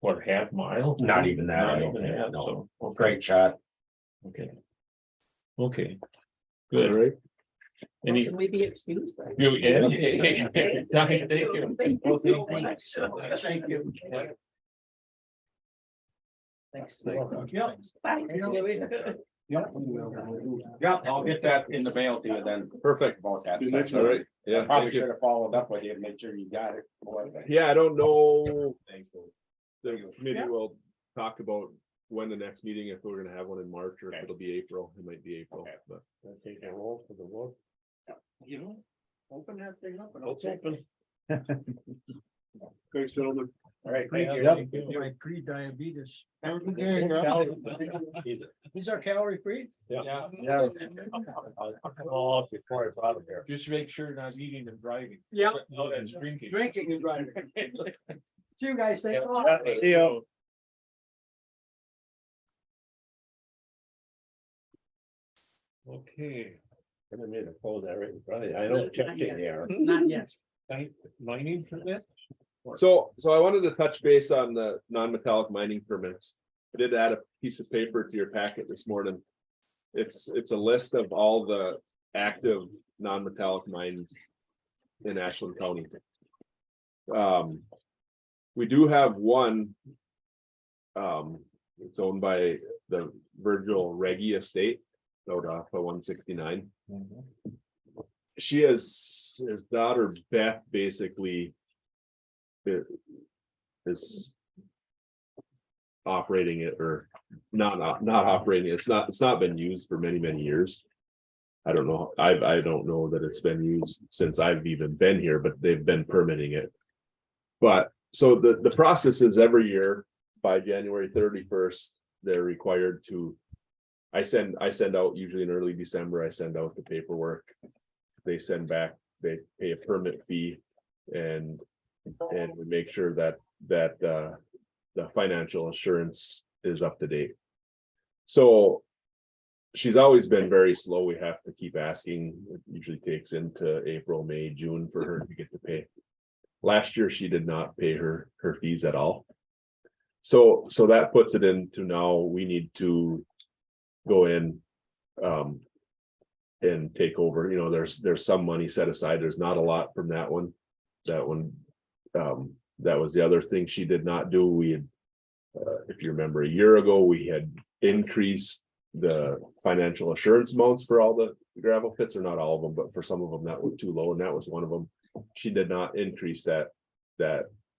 What, half mile? not even that, I Not don't even think, that, no. so, okay, Great shot. okay. Okay. Good, right? Any, Can we be excused? then? yeah. Thank Thank you. you. Thank you so much. Thank you. Thanks. Yeah. Bye. Yeah, I'll get that in the mail to you then. Perfect. About that. All right, yeah. Probably thank you. should have followed up with you and made sure you got it. Yeah, I don't know. The committee will talk about when the next meeting, if we're gonna have one in March or if it'll be April, it might be April, Okay. but. Take a roll for the vote. Open that thing up and It's open. Thanks, gentlemen. All right. Thank you. My pre-diabetes. Either. These are calorie free? Yeah. Yeah. Oh, before it's out of here. Just make sure you're not eating and driving. Yeah. No, that's drinking. Drinking and driving. See you guys, thanks a lot. See you. Okay, I didn't mean to pull that right in front of you. I know check in there. Not yet. mining for that? So I wanted to touch base on the non-metallic mining permits. I did add a piece of paper to your packet this morning. It's a list of all the active non-metallic mines in Ashland County. We do have one. It's owned by the Virgil Reggie Estate, out off of 169. She has his daughter Beth basically is operating it, or not operating it. It's not been used for many years. I don't know. I don't know that it's been used since I've even been here, but they've been permitting it. But so the process is every year by January 31st, they're required to. I send out usually in early December, I send out the paperwork. They send back, they pay a permit fee, and we make sure that the financial assurance is up to date. So she's always been very slow. We have to keep asking. It usually takes into April, May, June for her to get to pay. Last year, she did not pay her fees at all. So that puts it into now we need to go in and take over. You know, there's some money set aside. There's not a lot from that one. That was the other thing she did not do. We had, if you remember, a year ago, we had increased the financial assurance amounts for all the gravel pits, or not all of them, but for some of them that were too low, and that was one of them. She did not increase that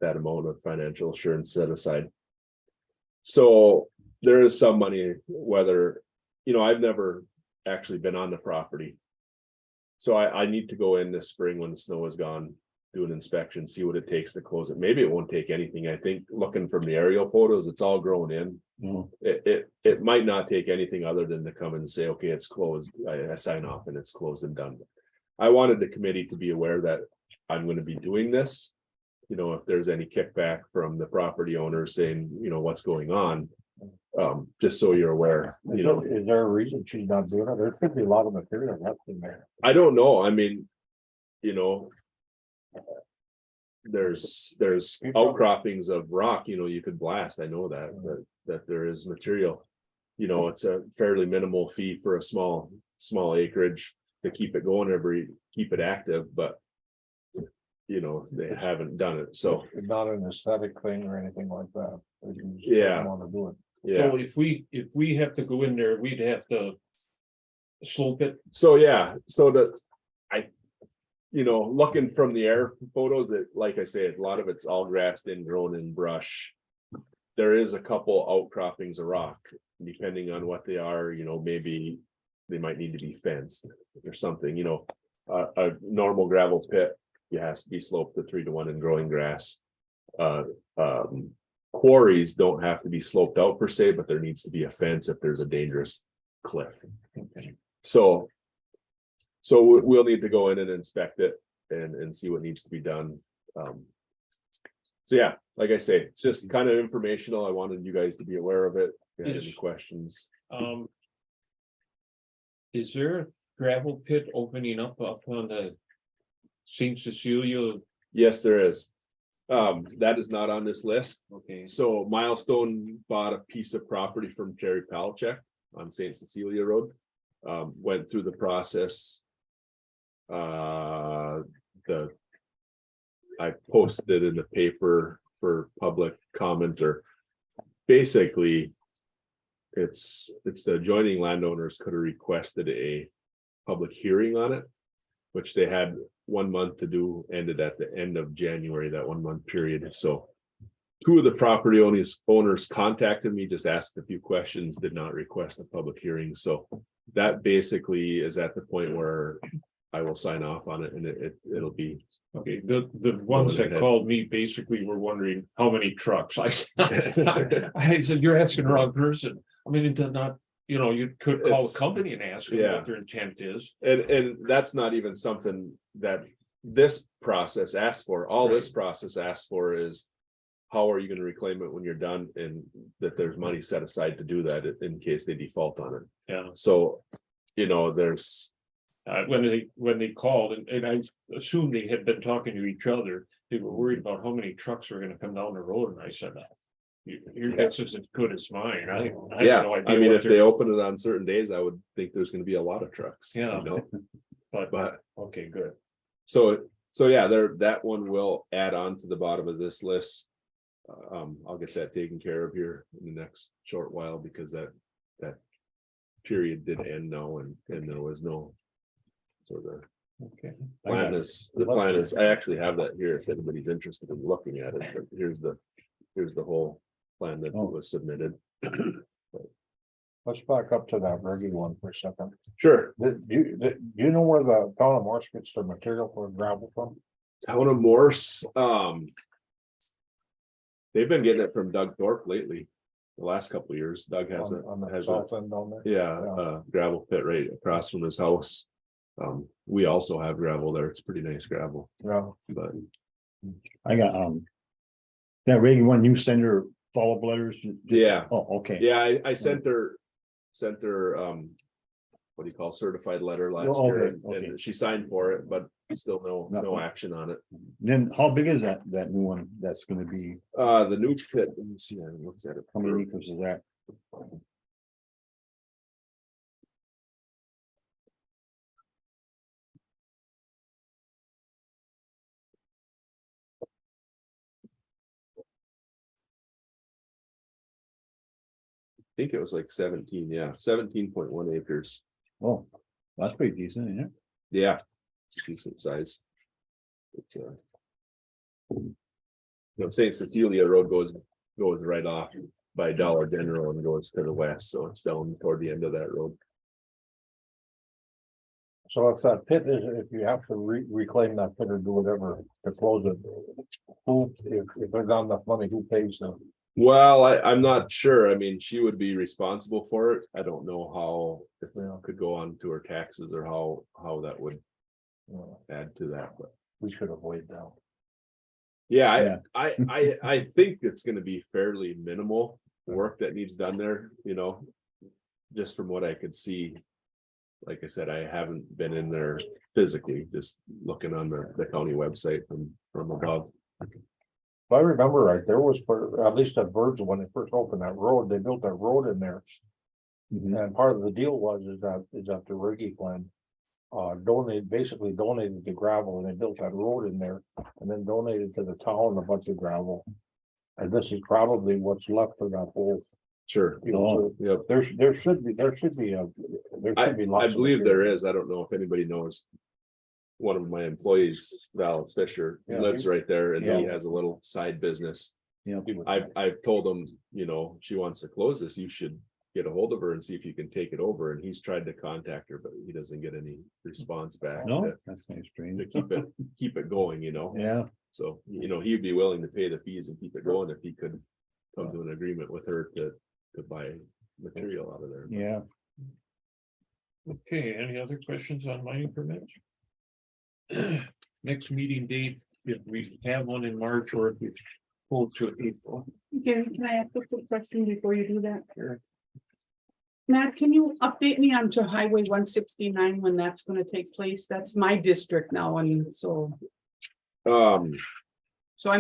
amount of financial assurance set aside. So there is some money, whether, you know, I've never actually been on the property. So I need to go in this spring when the snow is gone, do an inspection, see what it takes to close it. Maybe it won't take anything. I think looking from the aerial photos, it's all grown in. It might not take anything other than to come and say, okay, it's closed. I sign off and it's closed and done. I wanted the committee to be aware that I'm going to be doing this. You know, if there's any kickback from the property owner saying, you know, what's going on, just so you're aware, you know. Is there a reason she's not doing it? There could be a lot of material left in there. I don't know. I mean, you know, there's outcroppings of rock, you know, you could blast. I know that there is material. You know, it's a fairly minimal fee for a small acreage to keep it going, keep it active, but you know, they haven't done it. So It's not an aesthetic thing or anything like that. Yeah. Want to do it. yeah. So if we have to go in there, we'd have to slope it. So yeah, so you know, looking from the air photos, that, like I said, a lot of it's all grassed in, grown in brush. There is a couple outcroppings of rock, depending on what they are, you know, maybe they might need to be fenced or something, you know. A normal gravel pit, it has to be sloped to 3-to-1 in growing grass. Quarries don't have to be sloped out per se, but there needs to be a fence if there's a dangerous cliff. So we'll need to go in and inspect it and see what needs to be done. So yeah, like I say, it's just kind of informational. I wanted you guys to be aware of it. If you had any questions. Is there a gravel pit opening up on the St. Cecilia? Yes, there is. That is not on this list. Okay, So Milestone bought a piece of property from Jerry Palachek on St. Cecilia Road. Went through the process. I posted it in the paper for public comment, or basically it's the adjoining landowners could have requested a public hearing on it, which they had 1 month to do, ended at the end of January, that 1 month period. So 2 of the property owners contacted me, just asked a few questions, did not request a public hearing. So that basically is at the point where I will sign off on it, and it'll be. okay, the ones that called me basically were wondering how many trucks. I said, you're asking the wrong person. I mean, it did not, you know, you could call It's- a company and ask them yeah. what their intent is. And that's not even something that this process asks for. All this process asks for is, how are you gonna reclaim it when you're done, and that there's money set aside to do that in case they default on it. Yeah. So you know, there's, when they called and I assumed they had been talking to each other, they were worried about how many trucks were gonna come down the road, and I said. Your guess is as good as mine, I have yeah, no I idea. mean, what if they're- they open it on certain days, I would think there's gonna be a lot of trucks. you Yeah. know? But, okay, good. So yeah, that one will add on to the bottom of this list. I'll get that taken care of here in the next short while, because that period did end now, and there was no. So the Okay. plan is, I actually have that here if anybody's interested in looking at it, but here's the whole plan that was submitted. Let's back up to that Reggie one for a second. Sure. Do you know where the town of Morse gets their material for gravel from? Town of Morse, they've been getting it from Doug Thorpe lately, the last couple of years. Doug has On the a, south end down there? yeah, gravel pit right across from his house. We also have gravel there. It's pretty nice gravel, Yeah. but I got, that Reagan one, you send her follow-up letters? Yeah. Oh, okay. yeah, I sent her, what do you call certified letter last Oh, year, okay, okay. and she signed for it, but still no No. action on it. Then how big is that new one that's gonna be, The new pit, let me see, I looked at it. how many acres is that? I think it was like 17, yeah, 17.1 acres. Oh, that's pretty decent, isn't it? Yeah. It's decent size. It's St. Cecilia Road goes right off by Dollar General and goes to the west, so it's down toward the end of that road. So if that pit is, if you have to reclaim that pit or do whatever to close it, who, if there's not enough money, who pays them? Well, I'm not sure. I mean, she would be responsible for it. I don't know how, if it could go on to her taxes or how that would add to that, but. We should avoid that. Yeah, I think it's gonna be fairly minimal work that needs done there, you know. Just from what I could see. Like I said, I haven't been in there physically, just looking on the county website from above. If I remember right, there was, at least at Virgil, when they first opened that road, they built that road in there. And part of the deal was, is that the Riggy plan. Basically donated the gravel, and they built that road in there, and then donated to the town a bunch of gravel. And this is probably what's left of that whole. Sure. You know, Yep. there should be I lots. believe there is. I don't know if anybody knows. One of my employees, Val Fisher, Yeah. lives right there, and he Yeah. has a little side business. Yeah. I've told him, you know, she wants to close this, you should get a hold of her and see if you can take it over, and he's tried to contact her, but he doesn't get any response back. No, that's kind of To strange. keep it going, you know? Yeah, So, you know, he'd be willing to pay the fees and keep it going if he could come to an agreement with her to buy material out of there. yeah. Okay, any other questions on mining permits? Next meeting date, if we have one in March or if we pull to April. Gary, can I ask a quick question before you do that? Sure. Matt, can you update me on to Highway 169 when that's gonna take place? That's my district now, and so I'm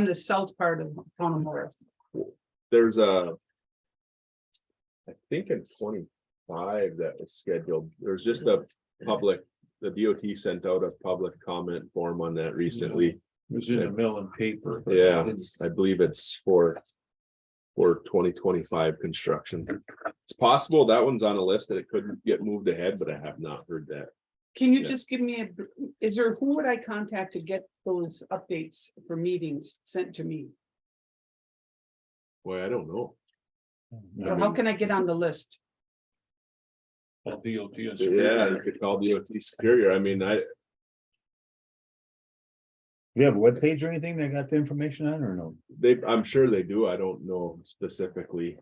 the south part of town of Morris. There's I think in 25 that was scheduled, there's just a public, the DOT sent out a public comment form on that recently. It was in the mill and paper. but Yeah, it's- I believe it's for 2025 construction. It's possible that one's on a list that it couldn't get moved ahead, but I have not heard that. Can you Yeah. just give me who would I contact to get those updates for meetings sent to me? Boy, I don't know. Or how can I get on the list? Well, DOT and Yeah, you could call DOT Superior. I mean, You have a webpage or anything that got the information on or no? I'm sure they do. I don't know specifically.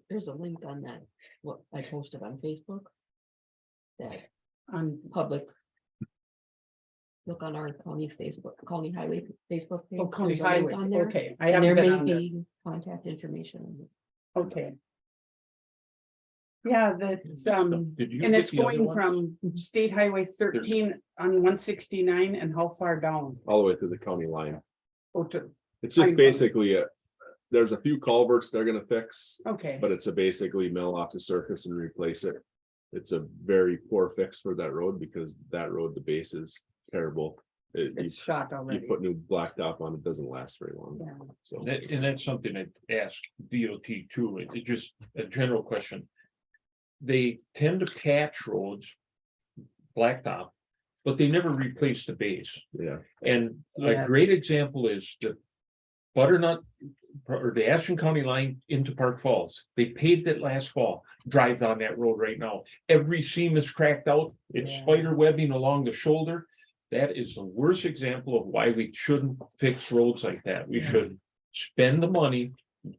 There's a link on that, what I posted on Facebook. That On, public. Look on our county Facebook, county highway Facebook page. oh, county There's a link highway, on there, okay, I And haven't there been may on there, be contact information. okay. Yeah, that's, Did you and get it's the other going ones? from State Highway 13 on 169 and how far down? All the way to the county line. Oh, to, It's just County line. basically there's a few culverts they're gonna fix, okay, but it's a basically mill off the surface and replace it. It's a very poor fix for that road because that road, the base is terrible. it's shot You already. put new blacktop on, it doesn't last very long, Yeah. so. And that's something I ask DOT too, it's just a general question. They tend to patch roads, blacktop, but they never replace the base. Yeah, And Yeah. a great example is the Butternut or the Ashland County line into Park Falls. They paved it last fall, drives on that road right now. Every seam is cracked out. It's Yeah. spider webbing along the shoulder. That is the worst example of why we shouldn't fix roads like that. We Yeah. should spend the money,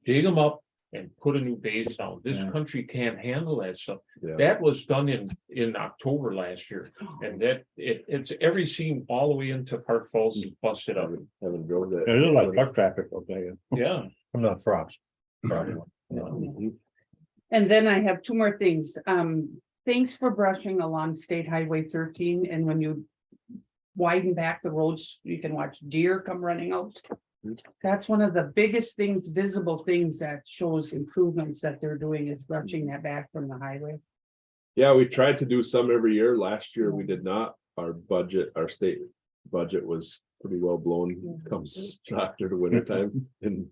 dig them up and put a new base down. This Yeah. country can't handle that stuff. Yeah. That was done in October last year. And that it's every seam all the way into Park Falls is busted up. haven't drove that. There's a lot of truck traffic out there. Yeah. I'm not frost. And then I have two more things. Thanks for brushing along State Highway 13, and when you widen back the roads, you can watch deer come running out. That's one of the biggest things, visible things that shows improvements that they're doing is brushing that back from the highway. Yeah, we tried to do some every year. Last year we did not. Our budget, our state budget was pretty well blown comes after the winter time. And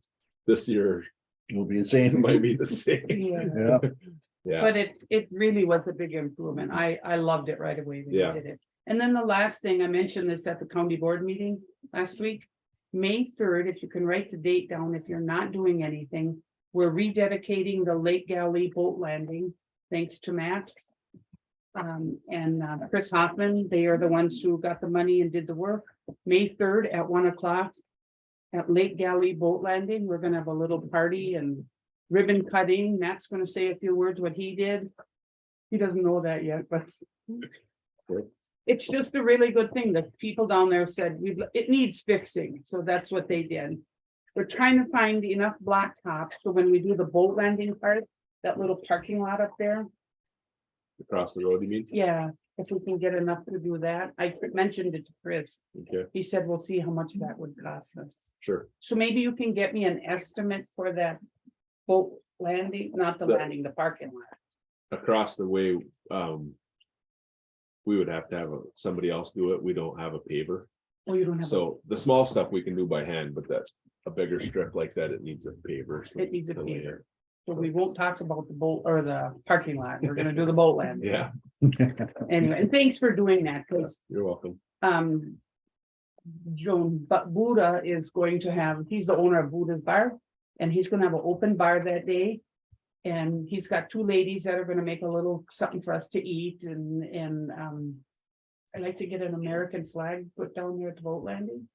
this year Will be the it same. might be the same. Yeah. Yeah, But it really was a big improvement. I loved it right away when you Yeah. did it. And then the last thing, I mentioned this at the county board meeting last week. May 3rd, if you can write the date down, if you're not doing anything, we're rededicating the Lake Galley boat landing, thanks to Matt. And Chris Hoffman, they are the ones who got the money and did the work. May 3rd at 1 o'clock. At Lake Galley Boat Landing, we're gonna have a little party and ribbon cutting. Matt's gonna say a few words what he did. He doesn't know that yet, but. It's just a really good thing that people down there said, it needs fixing, so that's what they did. We're trying to find enough blacktop, so when we do the boat landing part, that little parking lot up there, across the road, you mean? yeah, if we can get enough to do that, I mentioned it to Chris. Okay, He said, we'll see how much that would cost us. sure. So maybe you can get me an estimate for that boat landing, not the The- landing, the parking lot. Across the way, we would have to have somebody else do it. We don't have a paver. Oh, you don't have, a- So the small stuff we can do by hand, but that a bigger strip like that, it needs a paver. it needs a paver. So we won't talk about the boat or the parking lot. We're gonna do the boat landing. Yeah, Anyway, and thanks for doing that, because you're welcome. Joan, but Buddha is going to have, he's the owner of Buddha's Bar, and he's gonna have an open bar that day. And he's got two ladies that are gonna make a little something for us to eat and I'd like to get an American flag put down there at the boat landing.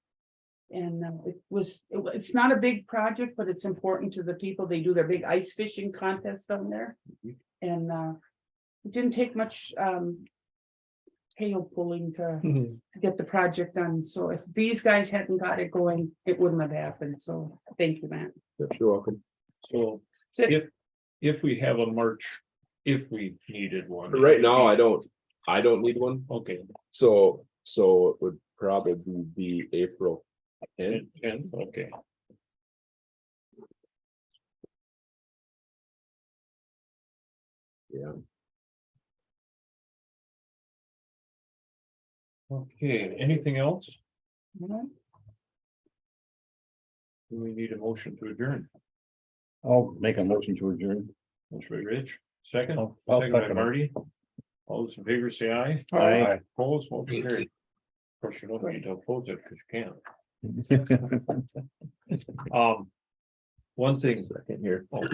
And it's not a big project, but it's important to the people. They do their big ice fishing contest down there. And it didn't take much tail pulling to get the project done. So if these guys hadn't got it going, it wouldn't have happened. So thank you, Matt. You're welcome. So That's it. if we have a March, if we needed one. Right now, I don't need one. Okay, So it would probably be April. And 10th, okay. yeah, Okay, anything else? Mhm. Do we need a motion to adjourn? I'll make a motion to adjourn. Motion by Rich, second, I'll second by second it. Marty. All those in favor say aye. Aye. Opposed, motion carried. Of course, you don't need to oppose it because you can't. One thing. second here.